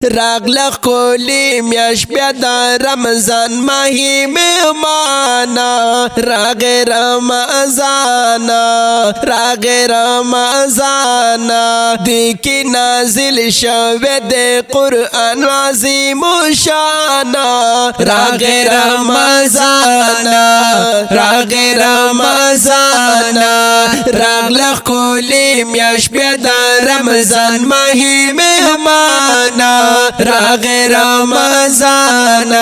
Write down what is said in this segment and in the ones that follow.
راغله کولی میاش بیا د رمضان ماهی مهمانا راغ رمضان دی کی نازل شوه د قرآن عظیم شانا راغ رمضان راغله کولی میاش بیا د رمضان ماهی مهمانا راغ رمضان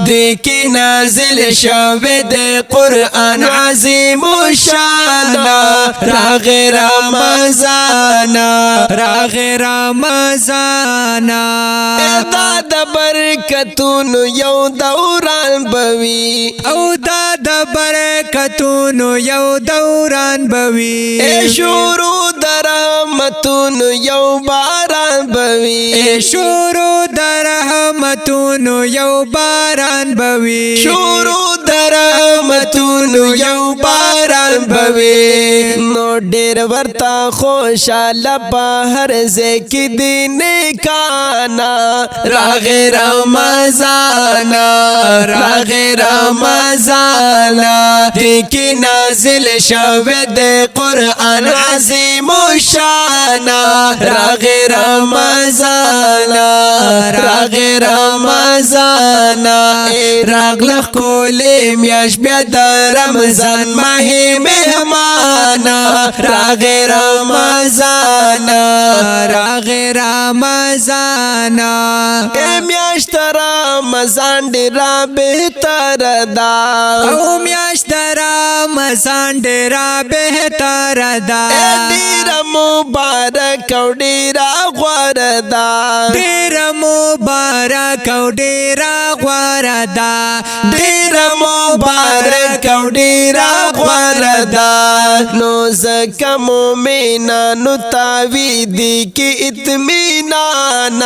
دیکی نازل شوه د قرآن عظیم شانا راغ رمضان دا د برکتونو یو دوران بوي او دا د برکتونو یو دوران بوي شروع در رحمتونو یو باران بوي شروع در رحمتونو یو باران بوي شروع در رحمتونو یو باران بوي نو ډیر ورتا خوشاله په هر ځکه دین کانا راغ رمضان دیکی نازل شوه د قرآن عظیم شانا راغ رمضان راغله کولی میاش بیا د رمضان ماهی مهمانا راغ رمضان میاشت رمضان ډیره بهتر ده او میاشت رمضان ډیره بهتر ده ډیره مبارک او ډیره غوره ده ډیره مبارک او ډیره غوره ده ډیره مبارک او ډیره غوره ده نو زکه مؤمنانو تاوی دی کی اطمینان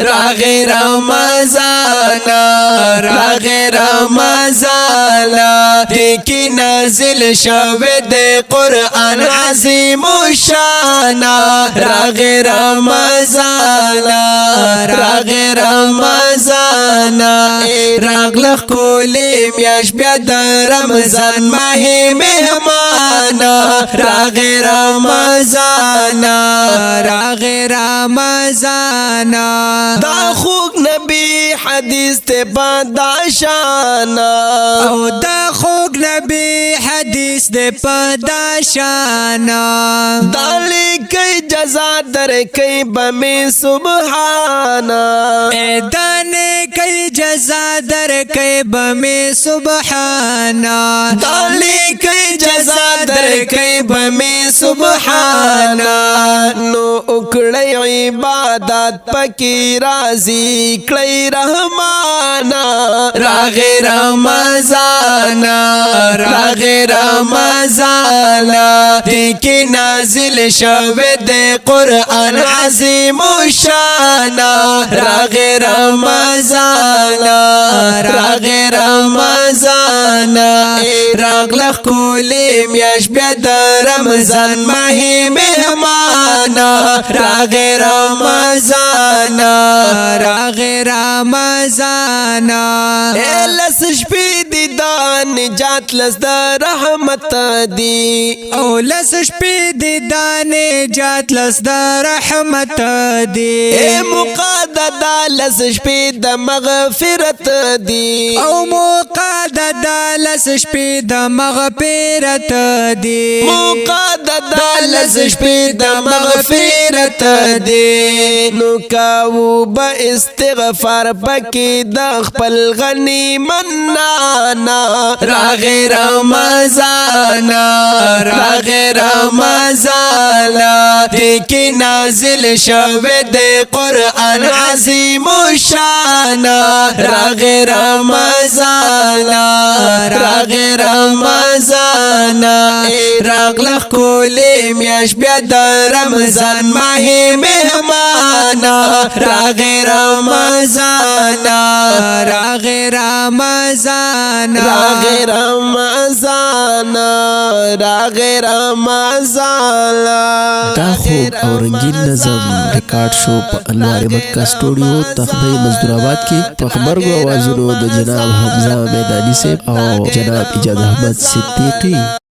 راغ رمضان دیکی نازل شوه د قرآن عظیم شانا راغ رمضان راغله کولی میاش بیا د رمضان ماهی مهمانا راغ رمضان دا خوږ نبی حدیث ته پادشانا او دا خوږ نبی حدیث دے پادشانا دالی کئی جزا در کئی بمی سبحانا اے دانے کئی جزا در کئی بمی سبحانا دالی کئی جزا در کئی بمی سبحانا نو اکڑی عبادت پکی رازی کلی رحمانا راغ رمضان دیکی نازل شوه د قرآن عظیم شانا راغ رمضان راغله کولی میاش بیا د رمضان ماهی مهمانا راغ رمضان لس شپی دی دا نجات لس دا رحمت دی او لس شپی دی دا نجات لس دا رحمت دی اے مقاددا لس شپی دا مغفرت دی او مقاددا لس شپی دا مغفرت دی مقاددا لس شپی دا مغفرت دی نو کاو با استغفار پکی دا خپل غنی منانا راغ رمضان دیکی نازل شوه د قرآن عظیم شانا راغ رمضان راغله کولی میاش بیا د رمضان ماهی مهمان راغی رمضان راغی رمضان راغی رمضان راغی رمضان دا خوب او رنگین نظم ریکارډ شو په انوار مکه سټوډیو تخبه مزدور آباد کې په خبرګو اوازونو د جناب حمزه میدانی صاحب او جناب ایجاد احمد صدیقی.